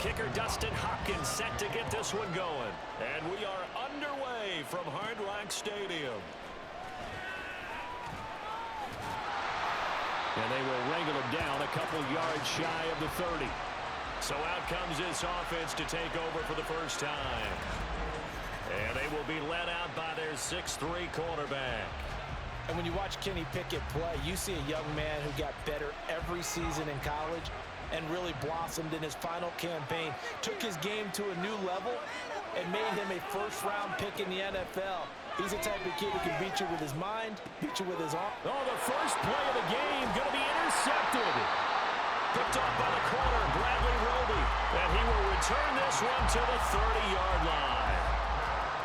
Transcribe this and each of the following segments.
kicker Dustin Hopkins set to get this one going. And we are underway from Hard Rock Stadium. And they will wrangle him down a couple yards shy of the 30. So out comes this offense to take over for the first time. And they will be led out by their 6'3 quarterback. And when you watch Kenny Pickett play, you see a young man who got better every season in college and really blossomed in his final campaign, took his game to a new level, and made him a first-round pick in the NFL. He's the type of kid who can beat you with his mind, beat you with his arm. Oh, the first play of the game going to be intercepted. Picked off by the corner, Bradley Roby. And he will return this one to the 30-yard line.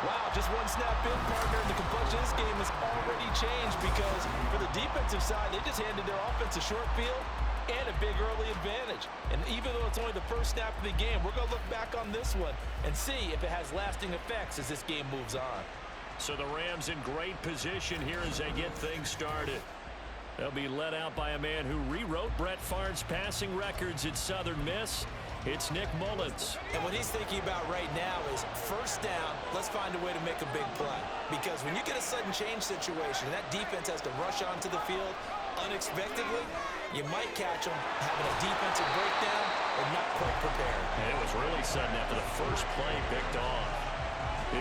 Wow, just one snap in, partner, and the complexion of this game has already changed because for the defensive side, they just handed their offense a short field and a big early advantage. And even though it's only the first snap of the game, we're going to look back on this one and see if it has lasting effects as this game moves on. So the Rams in great position here as they get things started. They'll be led out by a man who rewrote Brett Favre's passing records at Southern Miss. It's Nick Mullins. And what he's thinking about right now is first down, let's find a way to make a big play. Because when you get a sudden change situation, that defense has to rush onto the field unexpectedly, you might catch them having a defensive breakdown or not quite prepared. And it was really sudden after the first play picked off.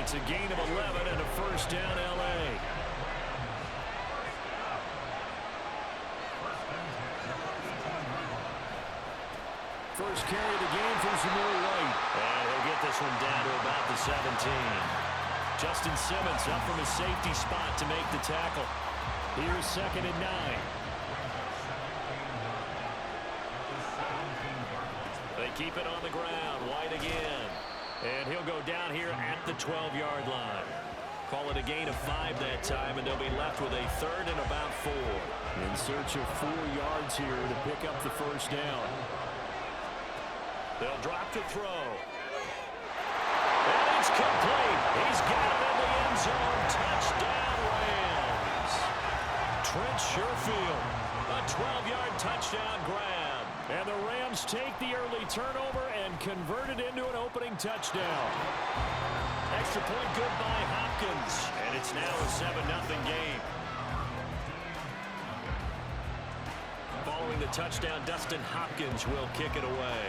It's a gain of 11 and a first down L.A. First carry of the game for Zamir White. And he'll get this one down to about the 17. Justin Simmons up from his safety spot to make the tackle. Here's 2nd and 9. They keep it on the ground. White again. And he'll go down here at the 12-yard line. Call it a gain of 5 that time, and they'll be left with a 3rd and about 4. In search of 4 yards here to pick up the first down. They'll drop to throw. And it's complete. He's got it in the end zone. Touchdown, Rams. Trent Sherfield. A 12-yard touchdown grab. And the Rams take the early turnover and convert it into an opening touchdown. Extra point good by Hopkins. And it's now a 7-0 game. Following the touchdown, Dustin Hopkins will kick it away.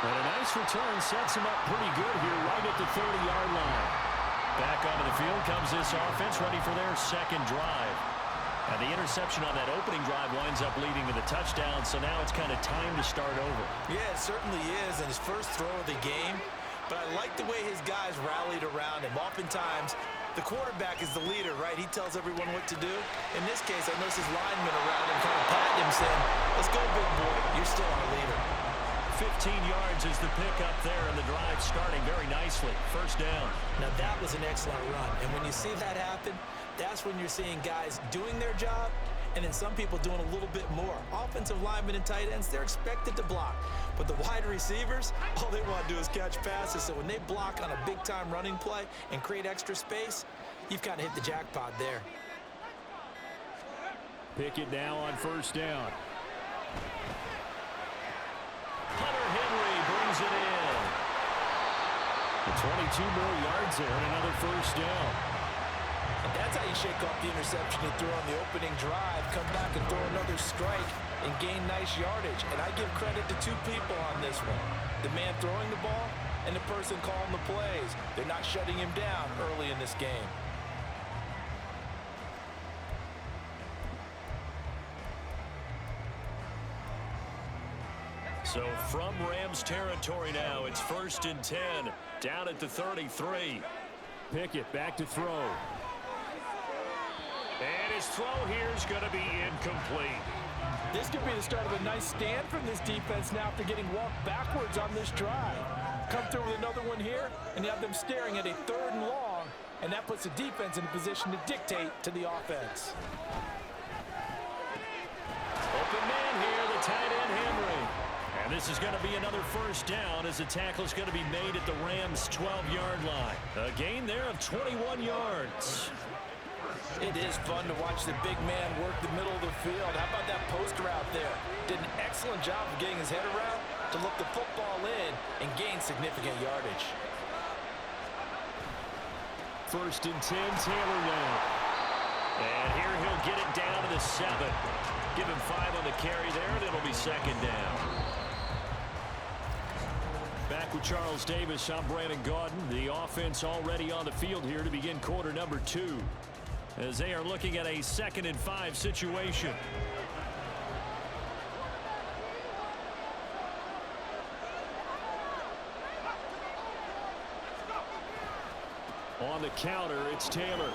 And a nice return sets him up pretty good here right at the 30-yard line. Back onto the field comes this offense ready for their second drive. And the interception on that opening drive winds up leading to the touchdown, so now it's kind of time to start over. Yeah, it certainly is, and his first throw of the game. But I like the way his guys rallied around him. Oftentimes, the quarterback is the leader, right? He tells everyone what to do. In this case, I noticed his linemen around him kind of patting him, saying, let's go, big boy. You're still our leader. 15 yards is the pickup there, and the drive starting very nicely. First down. Now, that was an excellent run. And when you see that happen, that's when you're seeing guys doing their job and then some people doing a little bit more. Offensive linemen and tight ends, they're expected to block. But the wide receivers, all they want to do is catch passes. So when they block on a big-time running play and create extra space, you've kind of hit the jackpot there. Pickett now on first down. Hunter Henry brings it in. The 22 more yards there and another first down. And that's how you shake off the interception he threw on the opening drive, come back and throw another strike and gain nice yardage. And I give credit to 2 people on this one. The man throwing the ball and the person calling the plays. They're not shutting him down early in this game. So from Rams territory now, it's 1st and 10, down at the 33. Pickett back to throw. And his throw here is going to be incomplete. This could be the start of a nice stand from this defense now after getting walked backwards on this drive. Come through with another one here, and you have them staring at a 3rd and long, and that puts the defense in a position to dictate to the offense. Open man here, the tight end Henry. And this is going to be another first down as the tackle is going to be made at the Rams' 12-yard line. A gain there of 21 yards. It is fun to watch the big man work the middle of the field. How about that post route there? Did an excellent job of getting his head around to look the football in and gain significant yardage. 1st and 10, Taylor now. And here he'll get it down to the 7. Give him 5 on the carry there, and it'll be 2nd down. Back with Charles Davis, I'm Brandon Gaudin. The offense already on the field here to begin quarter number 2. As they are looking at a 2nd and 5 situation. On the counter, it's Taylor.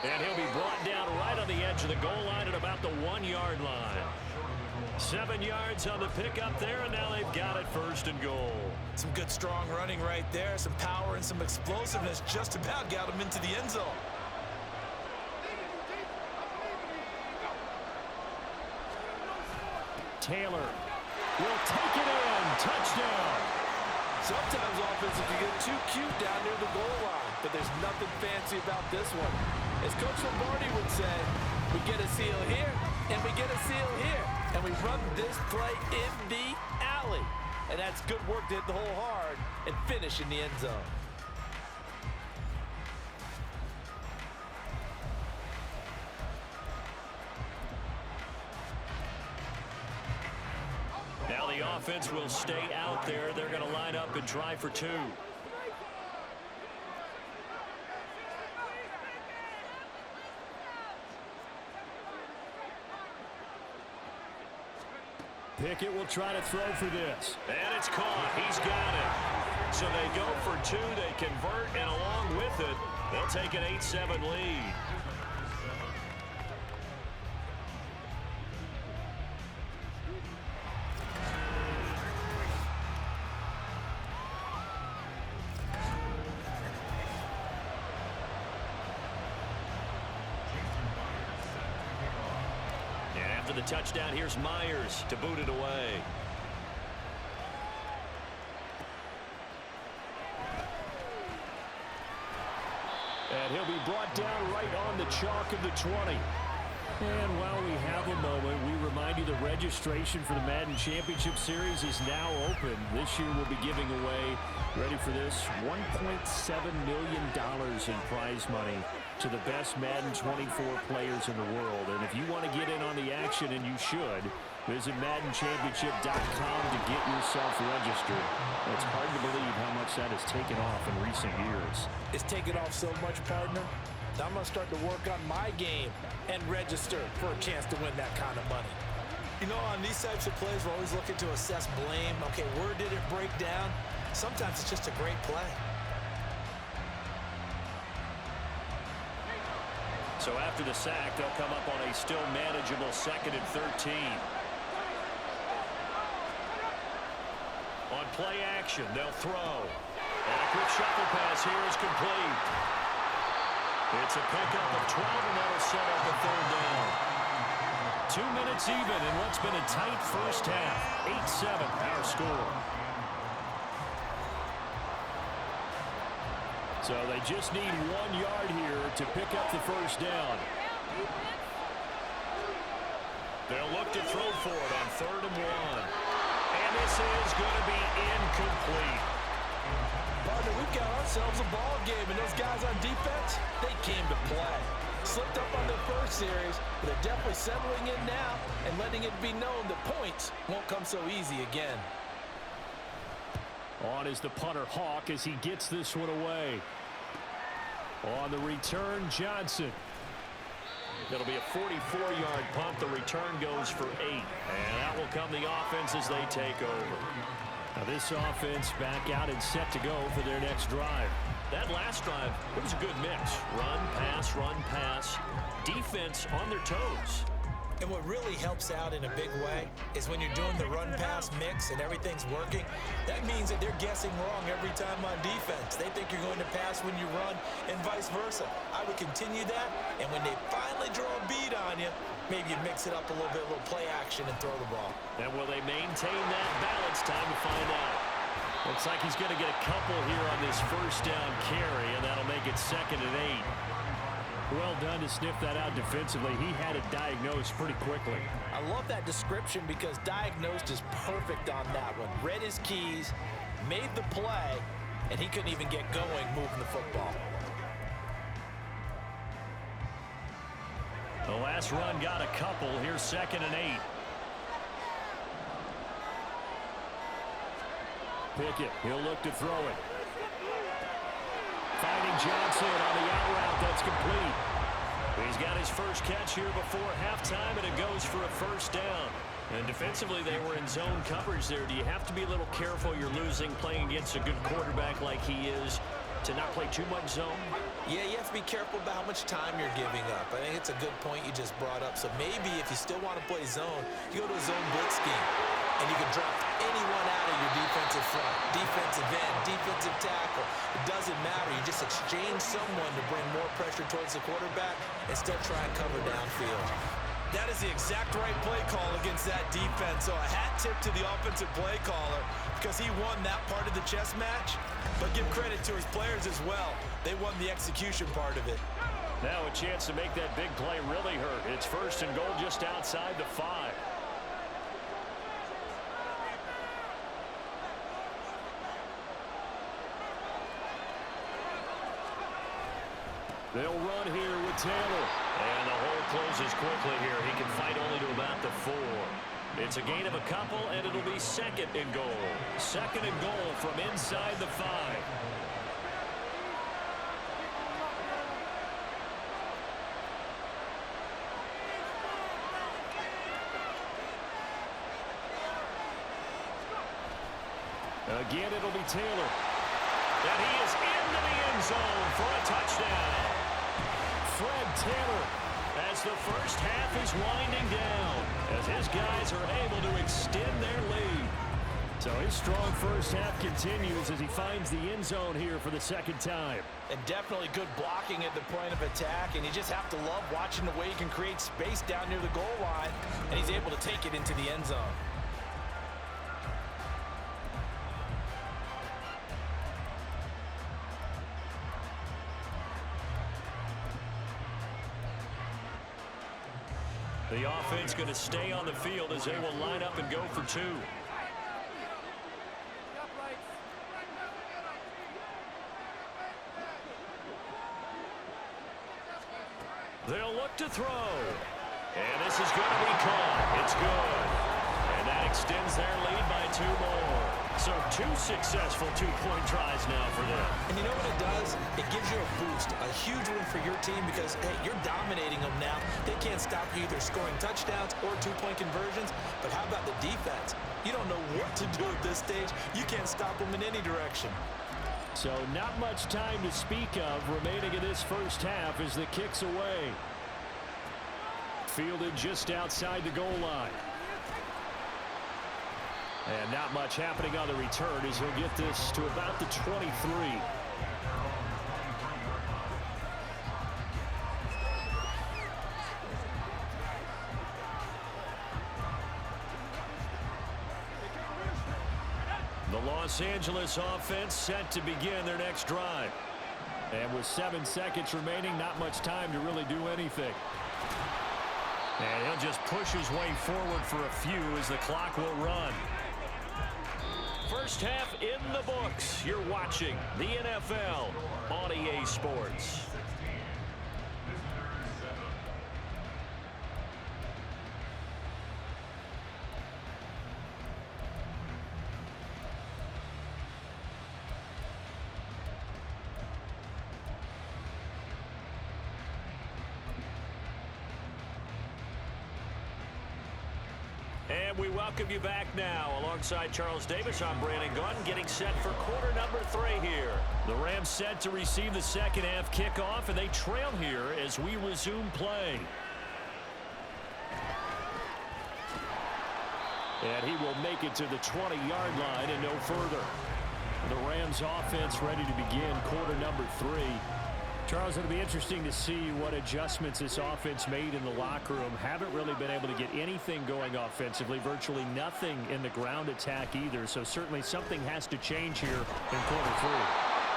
And he'll be brought down right on the edge of the goal line at about the 1-yard line. 7 yards on the pickup there, and now they've got it 1st and goal. Some good strong running right there. Some power and some explosiveness just about got him into the end zone. Taylor will take it in. Touchdown. Sometimes offensive can get too cute down near the goal line, but there's nothing fancy about this one. As Coach Lombardi would say, we get a seal here, and we get a seal here, and we run this play in the alley. And that's good work to hit the hole hard and finish in the end zone. Now the offense will stay out there. They're going to line up and try for 2. Pickett will try to throw for this. And it's caught. He's got it. So they go for 2. They convert, and along with it, they'll take an 8-7 lead. The touchdown. Here's Myers to boot it away. And he'll be brought down right on the chalk of the 20. And while we have a moment, we remind you the registration for the Madden Championship Series is now open. This year we'll be giving away, ready for this, $1.7 million in prize money to the best Madden 24 players in the world. And if you want to get in on the action, and you should, visit MaddenChampionship.com to get yourself registered. It's hard to believe how much that has taken off in recent years. It's taken off so much, partner. I'm going to start to work on my game and register for a chance to win that kind of money. You know, on these types of plays, we're always looking to assess blame. Okay, where did it break down? Sometimes it's just a great play. So after the sack, they'll come up on a still manageable 2nd and 13. On play action, they'll throw. And a quick shuffle pass here is complete. It's a pickup of 12, and that'll set up a 3rd down. 2 minutes even in what's been a tight first half. 8-7 our score. So they just need 1 yard here to pick up the 1st down. They'll look to throw for it on 3rd and 1. And this is going to be incomplete. Partner, we've got ourselves a ball game, and those guys on defense, they came to play. Slipped up on their first series, but they're definitely settling in now and letting it be known that points won't come so easy again. On is the punter, Hawk, as he gets this one away. On the return, Johnson. It'll be a 44-yard punt. The return goes for 8. And that will come the offense as they take over. Now this offense back out and set to go for their next drive. That last drive, it was a good mix. Run, pass, defense on their toes. And what really helps out in a big way is when you're doing the run-pass mix and everything's working, that means that they're guessing wrong every time on defense. They think you're going to pass when you run and vice versa. I would continue that, and when they finally draw a bead on you, maybe you mix it up a little bit, a little play action, and throw the ball. And will they maintain that balance? Time to find out. Looks like he's going to get a couple here on this 1st down carry, and that'll make it 2nd and 8. Well done to sniff that out defensively. He had it diagnosed pretty quickly. I love that description because diagnosed is perfect on that one. Read his keys, made the play, and he couldn't even get going moving the football. The last run got a couple. Here's 2nd and 8. Pickett, he'll look to throw it. Finding Johnson on the out route. That's complete. He's got his first catch here before halftime, and it goes for a first down. And defensively, they were in zone coverage there. Do you have to be a little careful you're losing playing against a good quarterback like he is to not play too much zone? Yeah, you have to be careful about how much time you're giving up. I think it's a good point you just brought up. So maybe if you still want to play zone, you go to a zone blitz scheme, and you can draft anyone out of your defensive front, defensive end, defensive tackle. It doesn't matter. You just exchange someone to bring more pressure towards the quarterback and still try and cover downfield. That is the exact right play call against that defense. So a hat tip to the offensive play caller because he won that part of the chess match. But give credit to his players as well. They won the execution part of it. Now a chance to make that big play really hurt. It's 1st and goal just outside the 5. They'll run here with Taylor. And the hole closes quickly here. He can fight only to about the 4. It's a gain of a couple, and it'll be 2nd and goal. 2nd and goal from inside the 5. Again, it'll be Taylor. And he is into the end zone for a touchdown. Fred Taylor, as the first half is winding down, as his guys are able to extend their lead. So his strong first half continues as he finds the end zone here for the 2nd time. And definitely good blocking at the point of attack, and you just have to love watching the way he can create space down near the goal line, and he's able to take it into the end zone. The offense going to stay on the field as they will line up and go for 2. They'll look to throw. And this is going to be caught. It's good. And that extends their lead by 2 more. So 2 successful 2-point tries now for them. And you know what it does? It gives you a boost, a huge one for your team because, hey, you're dominating them now. They can't stop you either scoring touchdowns or 2-point conversions. But how about the defense? You don't know what to do at this stage. You can't stop them in any direction. So not much time to speak of remaining in this first half as the kick's away. Fielded just outside the goal line. And not much happening on the return as he'll get this to about the 23. The Los Angeles offense set to begin their next drive. And with 7 seconds remaining, not much time to really do anything. And he'll just push his way forward for a few as the clock will run. First half in the books. You're watching the NFL on EA Sports. And we welcome you back now. Alongside Charles Davis, I'm Brandon Gunn, getting set for quarter number 3 here. The Rams set to receive the second half kickoff, and they trail here as we resume play. And he will make it to the 20-yard line and no further. The Rams offense ready to begin quarter number 3. Charles, it'll be interesting to see what adjustments this offense made in the locker room. Haven't really been able to get anything going offensively, virtually nothing in the ground attack either. So certainly something has to change here in quarter 3.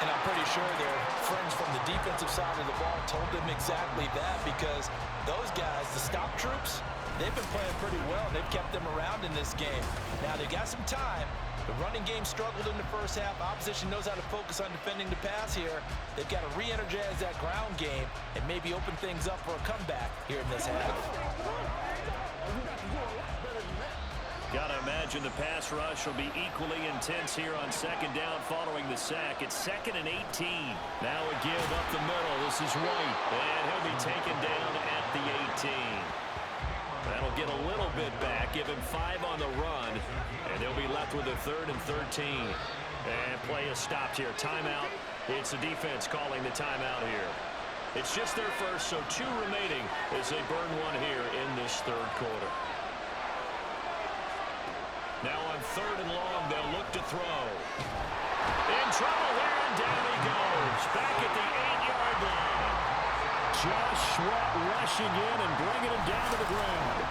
And I'm pretty sure their friends from the defensive side of the ball told them exactly that, because those guys, the stop troops, they've been playing pretty well. They've kept them around in this game. Now, they got some time. The running game struggled in the first half. Opposition knows how to focus on defending the pass here. They've got to re-energize that ground game and maybe open things up for a comeback here in this half. Got to imagine the pass rush will be equally intense here on second down following the sack. It's 2nd and 18. Now a give up the middle. This is White, and he'll be taken down at the 18. That'll get a little bit back, give him 5 on the run, and they'll be left with a 3rd and 13. And play is stopped here. Timeout. It's the defense calling the timeout here. It's just their first, so 2 remaining as they burn one here in this third quarter. Now on 3rd and long, they'll look to throw. In trouble there, and down he goes. Back at the 8-yard line. Josh Sweat rushing in and bringing him down to the ground.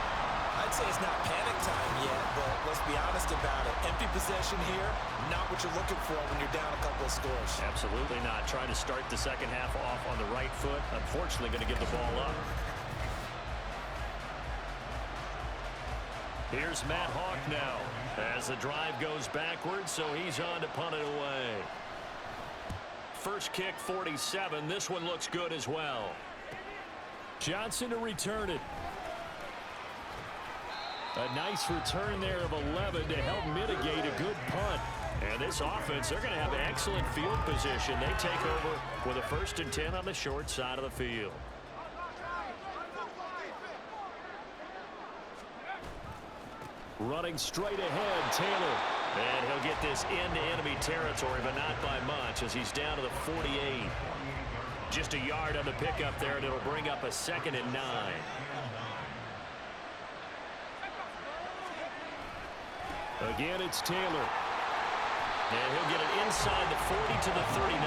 I'd say it's not panic time yet, but let's be honest about it. Empty possession here, not what you're looking for when you're down a couple of scores. Absolutely not. Trying to start the second half off on the right foot. Unfortunately, going to give the ball up. Here's Matt Hawk now as the drive goes backwards, so he's on to punt it away. First kick, 47. This one looks good as well. Johnson to return it. A nice return there of 11 to help mitigate a good punt. And this offense, they're going to have excellent field position. They take over with a 1st and 10 on the short side of the field. Running straight ahead, Taylor. And he'll get this into enemy territory, but not by much as he's down to the 48. Just a yard on the pickup there, and it'll bring up a 2nd and 9. Again, it's Taylor. And he'll get it inside the 40 to the 39.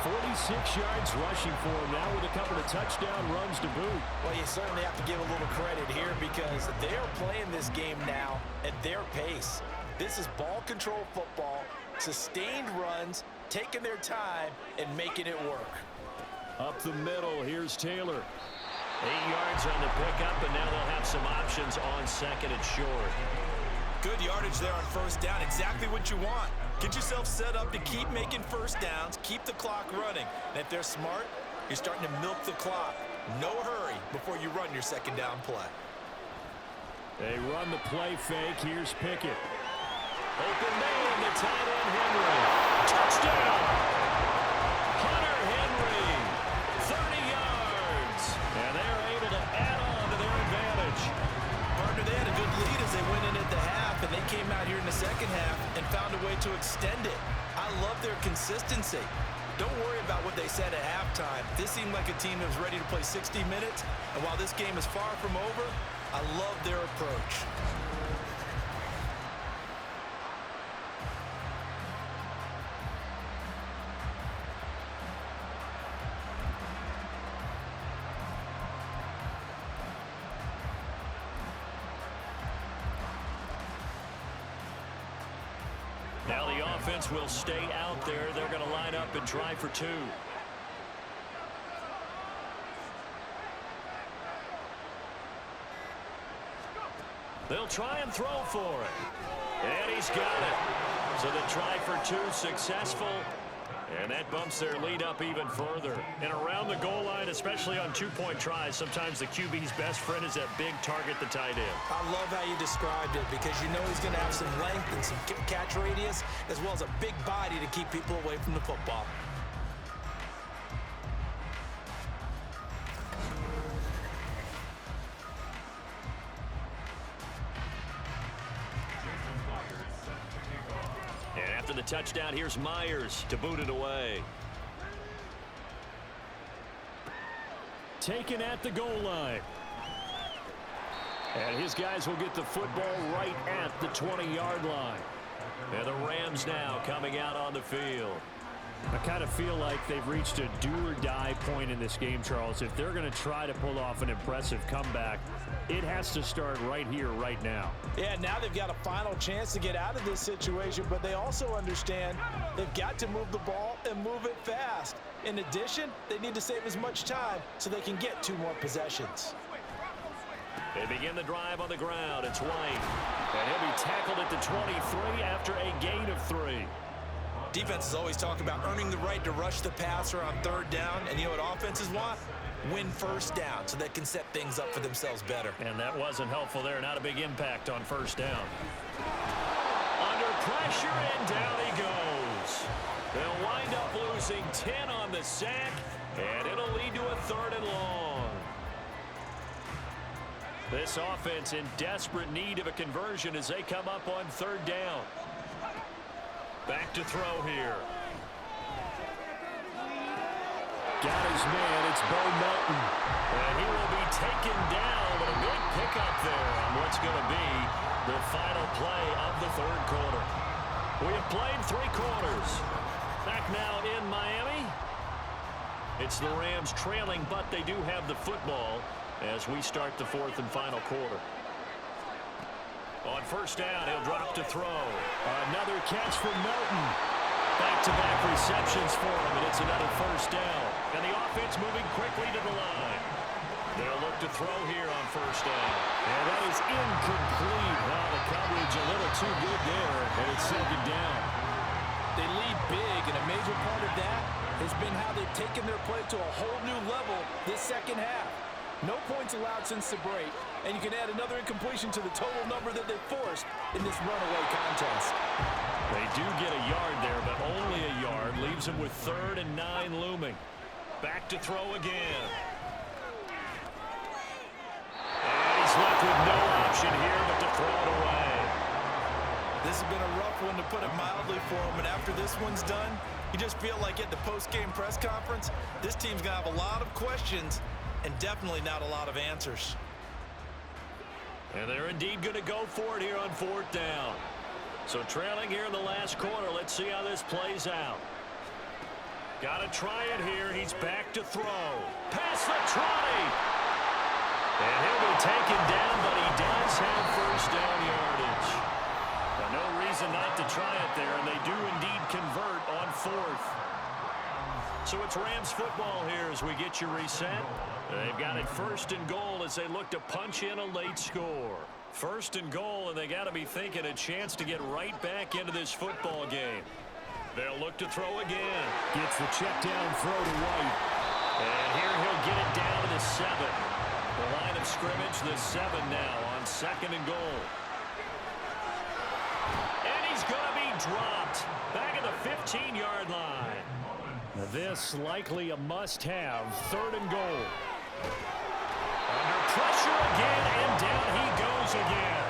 46 yards rushing for him now with a couple of touchdown runs to boot. Well, you certainly have to give a little credit here because they're playing this game now at their pace. This is ball control football, sustained runs, taking their time, and making it work. Up the middle, here's Taylor. 8 yards on the pickup, and now they'll have some options on 2nd and short. Good yardage there on 1st down, exactly what you want. Get yourself set up to keep making 1st downs, keep the clock running. And if they're smart, you're starting to milk the clock. No hurry before you run your 2nd down play. They run the play fake. Here's Pickett. Open man, the tight end Henry. Touchdown! Hunter Henry, 30 yards. And they're able to add on to their advantage. Partner, they had a good lead as they went in at the half, and they came out here in the second half and found a way to extend it. I love their consistency. Don't worry about what they said at halftime. This seemed like a team that was ready to play 60 minutes, and while this game is far from over, I love their approach. Now the offense will stay out there. They're going to line up and try for 2. They'll try and throw for it. And he's got it. So the try for 2 successful. And that bumps their lead up even further. And around the goal line, especially on 2-point tries, sometimes the QB's best friend is that big target, the tight end. I love how you described it because you know he's going to have some length and some catch radius as well as a big body to keep people away from the football. And after the touchdown, here's Myers to boot it away. Taken at the goal line. And his guys will get the football right at the 20-yard line. And the Rams now coming out on the field. I kind of feel like they've reached a do-or-die point in this game, Charles. If they're going to try to pull off an impressive comeback, it has to start right here, right now. Yeah, now they've got a final chance to get out of this situation, but they also understand they've got to move the ball and move it fast. In addition, they need to save as much time so they can get 2 more possessions. They begin the drive on the ground. It's White, and he'll be tackled at the 23 after a gain of 3. Defenses always talk about earning the right to rush the passer on 3rd down, and you know what offenses want? Win 1st down so they can set things up for themselves better. And that wasn't helpful there. Not a big impact on 1st down. Under pressure, and down he goes. They'll wind up losing 10 on the sack, and it'll lead to a 3rd and long. This offense in desperate need of a conversion as they come up on 3rd down. Back to throw here. Got his man. It's Bo Melton. And he will be taken down. But a good pickup there on what's going to be the final play of the 3rd quarter. We have played 3 quarters. Back now in Miami. It's the Rams trailing, but they do have the football as we start the 4th and final quarter. On 1st down, he'll drop to throw. Another catch from Melton. Back-to-back receptions for him, and it's another 1st down. And the offense moving quickly to the line. They'll look to throw here on 1st down. And that is incomplete. Well, the coverage a little too good there, and it's 2nd down. They lead big, and a major part of that has been how they've taken their play to a whole new level this 2nd half. No points allowed since the break, and you can add another incompletion to the total number that they forced in this runaway contest. They do get a yard there, but only a yard. Leaves them with 3rd and 9 looming. Back to throw again. And he's left with no option here but to throw it away. This has been a rough one, to put it mildly, for him, and after this one's done, you just feel like at the post-game press conference, this team's going to have a lot of questions and definitely not a lot of answers. And they're indeed going to go for it here on 4th down. So trailing here in the last quarter. Let's see how this plays out. Got to try it here. He's back to throw. Past the 20. And he'll be taken down, but he does have 1st down yardage. Now, no reason not to try it there, and they do indeed convert on 4th. So it's Rams football here as we get you reset. They've got it 1st and goal as they look to punch in a late score. 1st and goal, and they got to be thinking a chance to get right back into this football game. They'll look to throw again. Gets the check down throw to White. And here he'll get it down to the 7. The line of scrimmage, the 7 now on 2nd and goal. And he's going to be dropped back at the 15-yard line. This likely a must-have. 3rd and goal. Under pressure again, and down he goes again.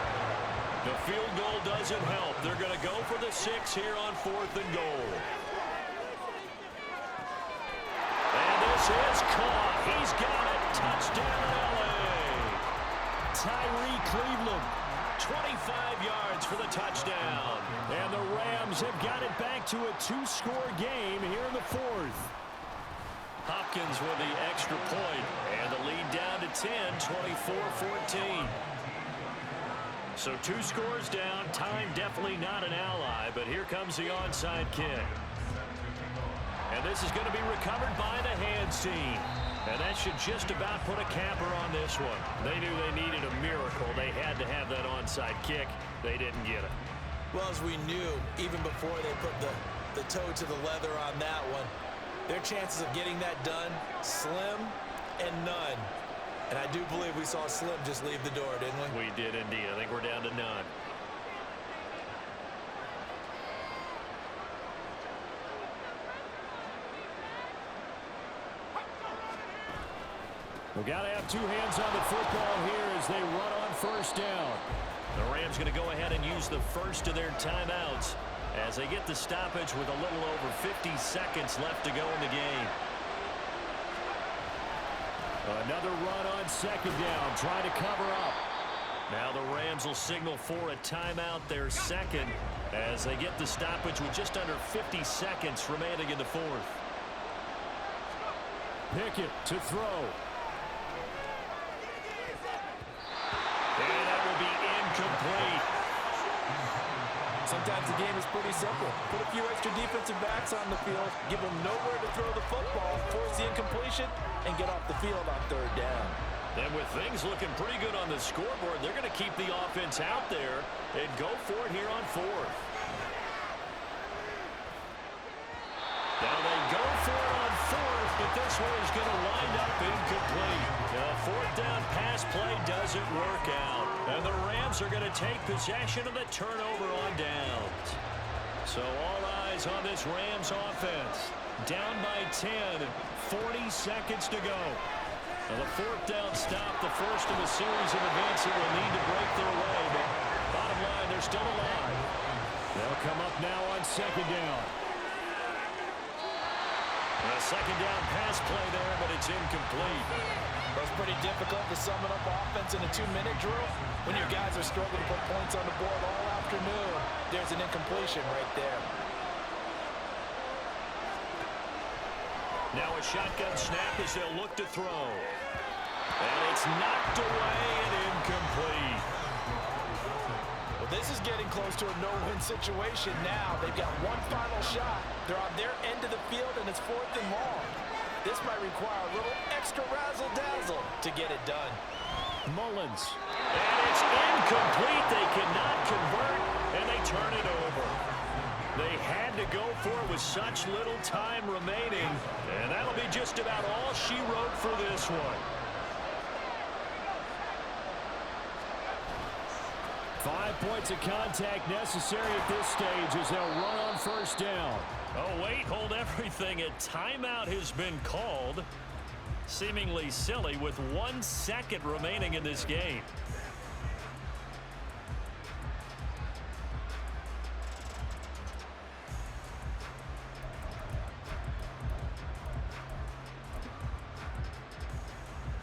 The field goal doesn't help. They're going to go for the 6 here on 4th and goal. And this is caught. He's got it. Touchdown, L.A. Tyree Cleveland, 25 yards for the touchdown. And the Rams have got it back to a 2-score game here in the 4th. Hopkins with the extra point, and the lead down to 10, 24-14. So 2 scores down. Time definitely not an ally, but here comes the onside kick. And this is going to be recovered by the hands team. And that should just about put a capper on this one. They knew they needed a miracle. They had to have that onside kick. They didn't get it. Well, as we knew, even before they put the toe to the leather on that one, their chances of getting that done, slim and none. And I do believe we saw Slim just leave the door, didn't we? We did indeed. I think we're down to none. We've got to have 2 hands on the football here as they run on 1st down. The Rams going to go ahead and use the first of their timeouts as they get the stoppage with a little over 50 seconds left to go in the game. Another run on 2nd down, trying to cover up. Now the Rams will signal for a timeout, their second, as they get the stoppage with just under 50 seconds remaining in the fourth. Pickett to throw. And that will be incomplete. Sometimes the game is pretty simple. Put a few extra defensive backs on the field, give them nowhere to throw the football, force the incompletion, and get off the field on third down. And with things looking pretty good on the scoreboard, they're going to keep the offense out there and go for it here on fourth. Now they go for it on fourth, but this one is going to wind up incomplete. A fourth down pass play doesn't work out. And the Rams are going to take possession of the turnover on downs. So all eyes on this Rams offense. Down by 10, 40 seconds to go. Now the fourth down stop, the first of a series of events that will need to break their way. But bottom line, they're still alive. They'll come up now on second down. A second down pass play there, but it's incomplete. It's pretty difficult to sum it up offense in a 2-minute drill when your guys are struggling to put points on the board all afternoon. There's an incompletion right there. Now a shotgun snap as they'll look to throw. And it's knocked away and incomplete. Well, this is getting close to a no-win situation now. They've got one final shot. They're on their end of the field, and it's 4th and long. This might require a little extra razzle-dazzle to get it done. Mullins. And it's incomplete. They cannot convert, and they turn it over. They had to go for it with such little time remaining, and that'll be just about all she wrote for this one. 5 points of contact necessary at this stage as they'll run on first down. Oh, wait, hold everything. A timeout has been called. Seemingly silly with 1 second remaining in this game.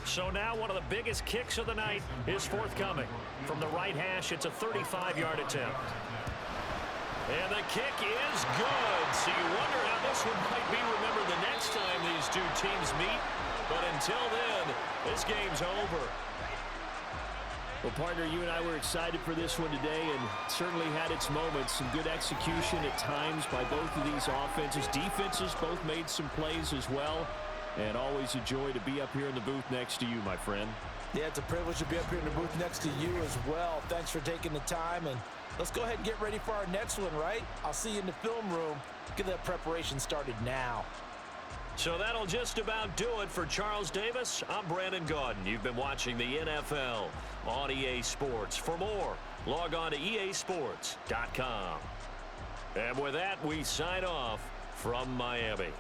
So now one of the biggest kicks of the night is forthcoming. From the right hash, it's a 35-yard attempt. And the kick is good. So you wonder how this one might be remembered the next time these two teams meet. But until then, this game's over. Well, partner, you and I were excited for this one today and certainly had its moments. Some good execution at times by both of these offenses. Defenses both made some plays as well. And always a joy to be up here in the booth next to you, my friend. Yeah, it's a privilege to be up here in the booth next to you as well. Thanks for taking the time, and let's go ahead and get ready for our next one, right? I'll see you in the film room. Get that preparation started now. So that'll just about do it for Charles Davis. I'm Brandon Gaudin. You've been watching the NFL on EA Sports. For more, log on to easports.com. And with that, we sign off from Miami.